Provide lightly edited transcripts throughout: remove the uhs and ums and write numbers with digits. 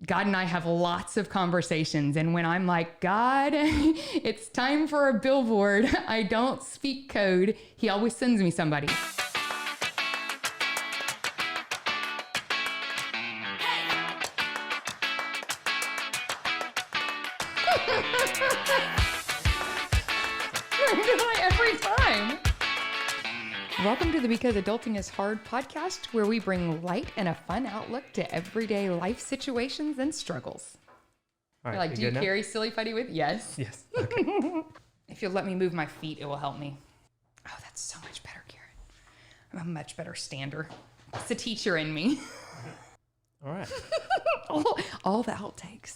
God and I have lots of conversations. And when I'm like, God, it's time for a billboard, I don't speak code, he always sends me somebody. Every time. Welcome to the Because Adulting is Hard podcast, where we bring light and a fun outlook to everyday life situations and struggles. All right, You're like, do you carry silly putty with? Yes. Yes. Okay. If you'll let me move my feet, it will help me. Oh, that's so much better, Karen. I'm a much better stander. It's the teacher in me. All right. all the outtakes.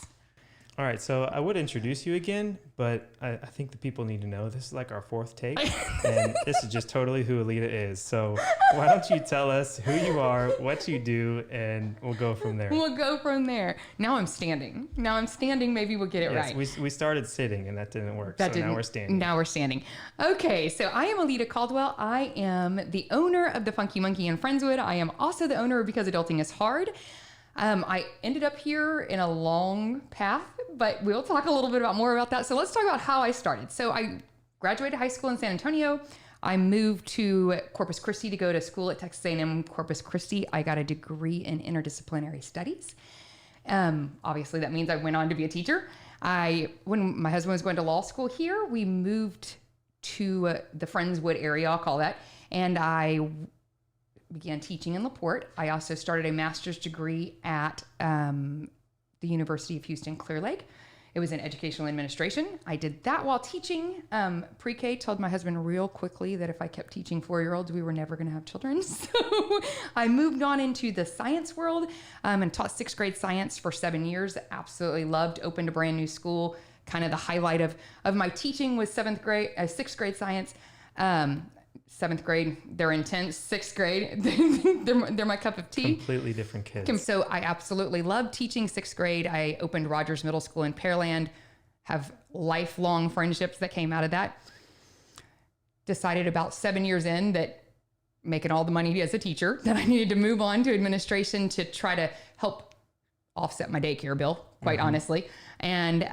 All right. So I would introduce you again, but I think the people need to know this is like our fourth take, and this is just totally who Alita is. So why don't you tell us who you are, what you do, and we'll go from there. We'll go from there. Now I'm standing. Maybe we'll get it right. We started sitting, and that didn't work. Now we're standing. Now we're standing. Okay. So I am Alita Caldwell. I am the owner of the Funky Monkey in Friendswood. I am also the owner of Because Adulting is Hard. I ended up here in a long path, but we'll talk a little bit more about that. So let's talk about how I started. So I graduated high school in San Antonio. I moved to Corpus Christi to go to school at Texas A&M Corpus Christi. I got a degree in interdisciplinary studies. Obviously, that means I went on to be a teacher. When my husband was going to law school here, we moved to the Friendswood area, I'll call that, and I began teaching in LaPorte. I also started a master's degree at the University of Houston Clear Lake. It was in educational administration. I did that while teaching pre-K. Told my husband real quickly that if I kept teaching 4-year-olds, we were never going to have children. So I moved on into the science world and taught 6th grade science for 7 years. Absolutely loved. Opened a brand new school. Kind of the highlight of my teaching was 6th grade science. 7th grade, they're intense. 6th grade, they're my cup of tea. Completely different kids. So I absolutely love teaching 6th grade. I opened Rogers Middle School in Pearland, have lifelong friendships that came out of that. Decided about 7 years in that making all the money as a teacher, that I needed to move on to administration to try to help offset my daycare bill, quite honestly. And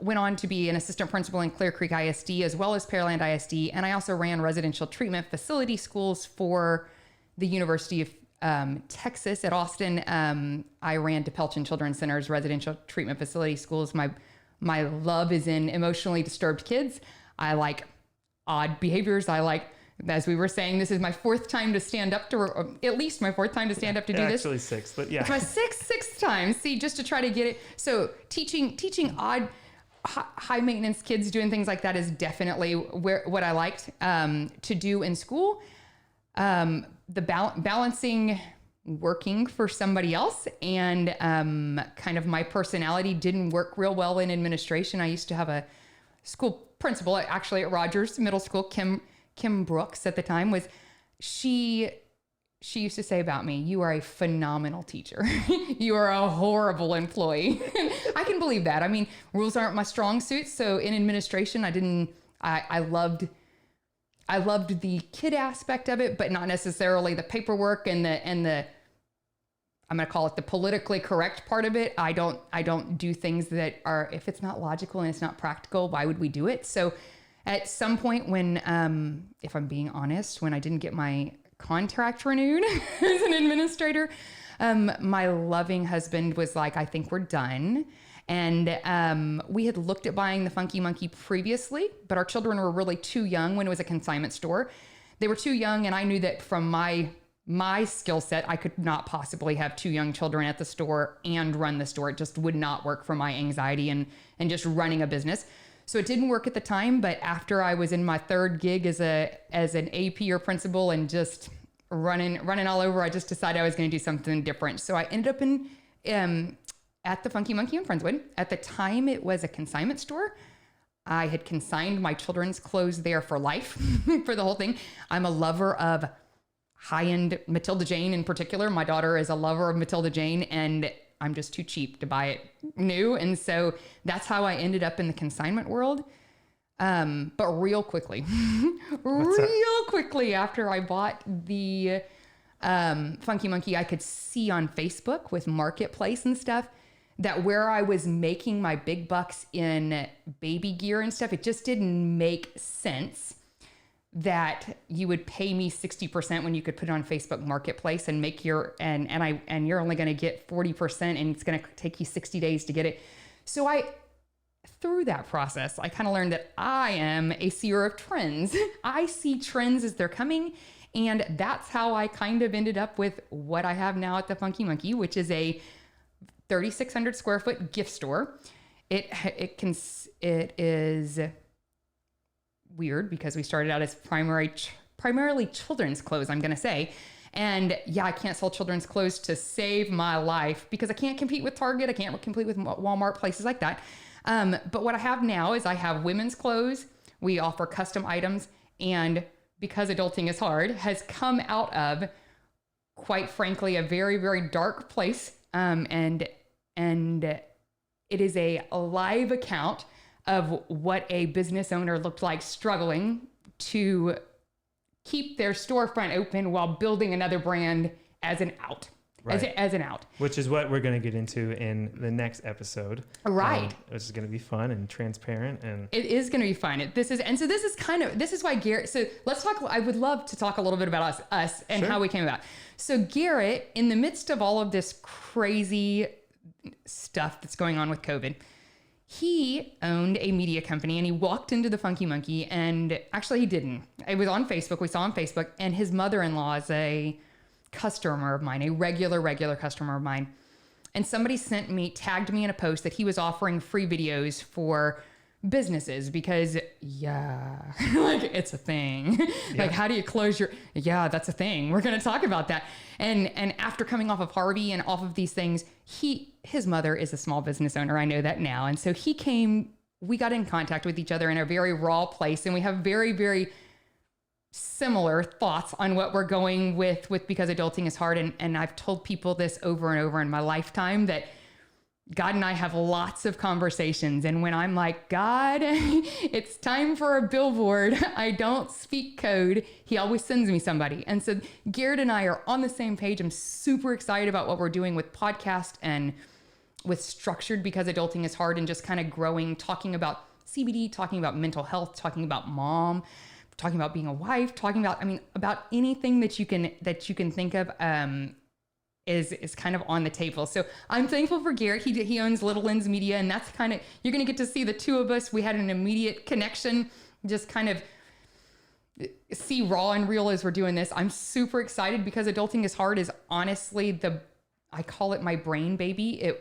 went on to be an assistant principal in Clear Creek ISD as well as Pearland ISD. And I also ran residential treatment facility schools for the University of Texas at Austin. I ran DePelchin Children's Center's residential treatment facility schools. My love is in emotionally disturbed kids. I like odd behaviors. I like, as we were saying, this is my 4th time to stand up to, or at least my 4th time to stand up to do this. Actually 6th, but yeah. It's my sixth time. See, just to try to get it. So teaching odd, high maintenance kids doing things like that is definitely what I liked to do in school. Balancing working for somebody else and kind of my personality didn't work real well in administration. I used to have a school principal actually at Rogers Middle School, Kim Brooks at the time, was she used to say about me, "You are a phenomenal teacher. You are a horrible employee." I can believe that. I mean, rules aren't my strong suit. So in administration, I loved the kid aspect of it, but not necessarily the paperwork and the I'm going to call it the politically correct part of it. I don't do things that are, if it's not logical and it's not practical, why would we do it? So at some point when, if I'm being honest, when I didn't get my contract renewed as an administrator, my loving husband was like, "I think we're done." And we had looked at buying the Funky Monkey previously, but our children were really too young when it was a consignment store. They were too young, and I knew that from my skill set, I could not possibly have 2 young children at the store and run the store. It just would not work for my anxiety and just running a business. So it didn't work at the time, but after I was in my 3rd gig as an AP or principal and just running all over, I just decided I was going to do something different. So I ended up at the Funky Monkey in Friendswood. At the time, it was a consignment store. I had consigned my children's clothes there for life, for the whole thing. I'm a lover of high-end Matilda Jane in particular. My daughter is a lover of Matilda Jane, and I'm just too cheap to buy it new. And so that's how I ended up in the consignment world. But real quickly after I bought the Funky Monkey, I could see on Facebook with Marketplace and stuff that where I was making my big bucks in baby gear and stuff, it just didn't make sense that you would pay me 60% when you could put it on Facebook Marketplace and make your, and you're only going to get 40% and it's going to take you 60 days to get it. So through that process, I kind of learned that I am a seer of trends. I see trends as they're coming. And that's how I kind of ended up with what I have now at the Funky Monkey, which is a 3,600 square foot gift store. It is weird because we started out as primarily children's clothes, I'm going to say. And yeah, I can't sell children's clothes to save my life because I can't compete with Target. I can't compete with Walmart, places like that. But what I have now is I have women's clothes. We offer custom items, and because adulting is hard, has come out of, quite frankly, a very, very dark place. And it is a live account of what a business owner looked like struggling to keep their storefront open while building another brand as an out. Right. As an out. Which is what we're going to get into in the next episode. Right. Which is going to be fun and transparent. And it is going to be fun. This is why Garrett, so let's talk, I would love to talk a little bit about us and how we came about. So Garrett, in the midst of all of this crazy stuff that's going on with COVID, he owned a media company and he walked into the Funky Monkey, and actually he didn't. It was on Facebook. We saw on Facebook, and his mother-in-law is a customer of mine, a regular customer of mine. And somebody tagged me in a post that he was offering free videos for businesses because, like it's a thing. Yeah. Like, how do you close that's a thing. We're going to talk about that. And after coming off of Harvey and off of these things, his mother is a small business owner. I know that now. And so we got in contact with each other in a very raw place, and we have very, very similar thoughts on what we're going with because adulting is hard. And I've told people this over and over in my lifetime that God and I have lots of conversations. And when I'm like, God, it's time for a billboard, I don't speak code, he always sends me somebody. And so Garrett and I are on the same page. I'm super excited about what we're doing with podcast and with Structured Because Adulting is Hard, and just kind of growing, talking about CBD, talking about mental health, talking about mom, talking about being a wife, talking about, about anything that you can think of, is kind of on the table. So I'm thankful for Garrett. He owns Little Lens Media, and that's kind of, you're going to get to see the two of us. We had an immediate connection, just kind of see raw and real as we're doing this. I'm super excited because Adulting is Hard is honestly I call it my brain baby.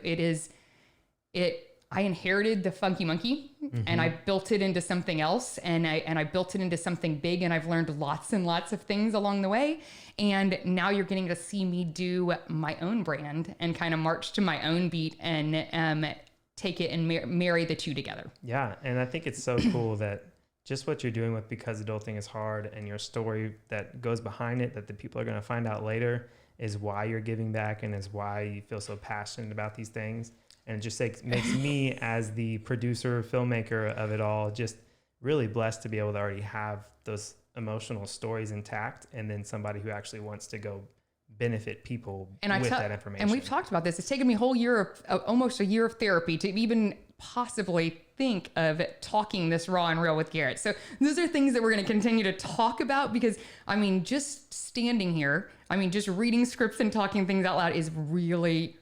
I inherited the Funky Monkey, and I built it into something else, and I built it into something big, and I've learned lots and lots of things along the way. And now you're getting to see me do my own brand and kind of march to my own beat and take it and marry the two together. Yeah, and I think it's so cool that just what you're doing with Because Adulting is Hard and your story that goes behind it, that the people are going to find out later, is why you're giving back and is why you feel so passionate about these things. And it just makes me, as the producer, filmmaker of it all, just really blessed to be able to already have those emotional stories intact, and then somebody who actually wants to go benefit people with that information. And we've talked about this. It's taken me a whole year almost a year of therapy to even possibly think of talking this raw and real with Garrett. So those are things that we're going to continue to talk about because, just standing here, just reading scripts and talking things out loud is really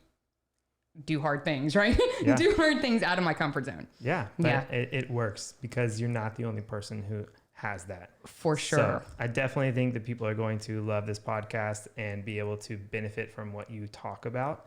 do hard things, right? Yeah. Do hard things out of my comfort zone. Yeah. But it works because you're not the only person who has that. For sure. So I definitely think that people are going to love this podcast and be able to benefit from what you talk about.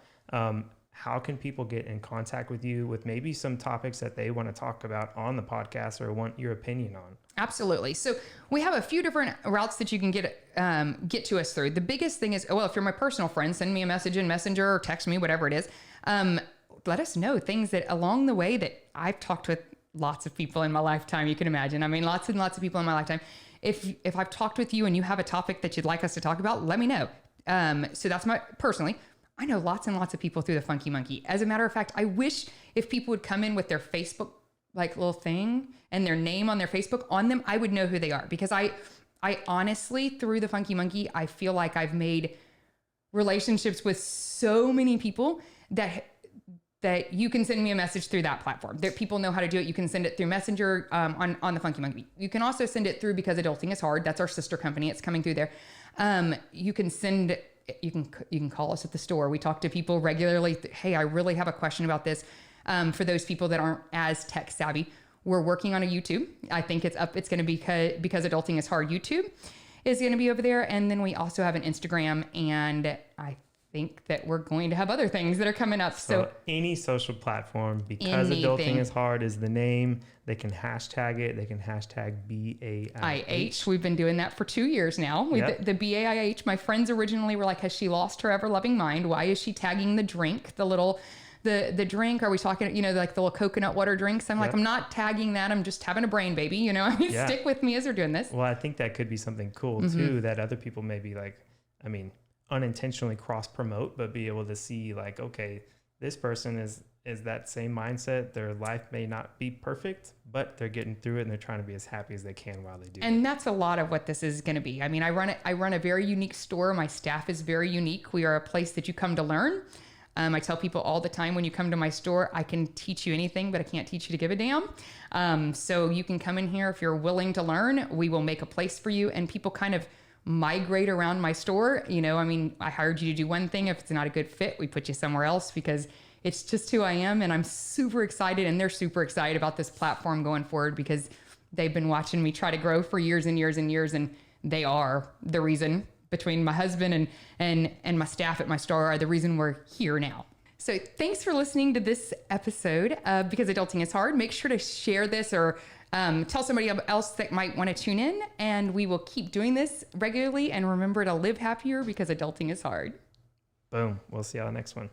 How can people get in contact with you with maybe some topics that they want to talk about on the podcast or want your opinion on? Absolutely. So we have a few different routes that you can get to us through. The biggest thing is, if you're my personal friend, send me a message in Messenger or text me, whatever it is. Let us know things that along the way that I've talked with lots of people in my lifetime, you can imagine. Lots and lots of people in my lifetime. If I've talked with you and you have a topic that you'd like us to talk about, let me know. So that's personally, I know lots and lots of people through the Funky Monkey. As a matter of fact, I wish if people would come in with their Facebook little thing and their name on their Facebook on them, I would know who they are, because I honestly, through the Funky Monkey, I feel like I've made relationships with so many people that that you can send me a message through that platform. That people know how to do it. You can send it through Messenger on the Funky Monkey. You can also send it through Because Adulting is Hard. That's our sister company. It's coming through there. You can call us at the store. We talk to people regularly. Hey, I really have a question about this. For those people that aren't as tech savvy, we're working on a YouTube. I think it's up. It's going to be Because Adulting is Hard. YouTube is going to be over there. And then we also have an Instagram, and I think that we're going to have other things that are coming up. So any social platform, Because Adulting is Hard is the name. They can hashtag it. They can hashtag BAiH. We've been doing that for 2 years now. Yep. The BAiH, my friends originally were like, has she lost her ever-loving mind? Why is she tagging the drink, the drink? Are we talking, like the little coconut water drinks? I'm like, I'm not tagging that. I'm just having a brain baby, Stick with me as we're doing this. Well, I think that could be something cool too, that other people maybe unintentionally cross promote, but be able to see like, okay, this person is that same mindset. Their life may not be perfect, but they're getting through it and they're trying to be as happy as they can while they do. And that's a lot of what this is going to be. I mean, I run a very unique store. My staff is very unique. We are a place that you come to learn. I tell people all the time, when you come to my store, I can teach you anything, but I can't teach you to give a damn. So you can come in here if you're willing to learn. We will make a place for you, and people kind of migrate around my store. I hired you to do one thing. If it's not a good fit, we put you somewhere else because it's just who I am. And I'm super excited, and they're super excited about this platform going forward because they've been watching me try to grow for years and years and years. And they are the reason, between my husband and my staff at my store, are the reason we're here now. So thanks for listening to this episode of Because Adulting is Hard. Make sure to share this or tell somebody else that might want to tune in, and we will keep doing this regularly. And remember to live happier because adulting is hard. Boom. We'll see you on the next one.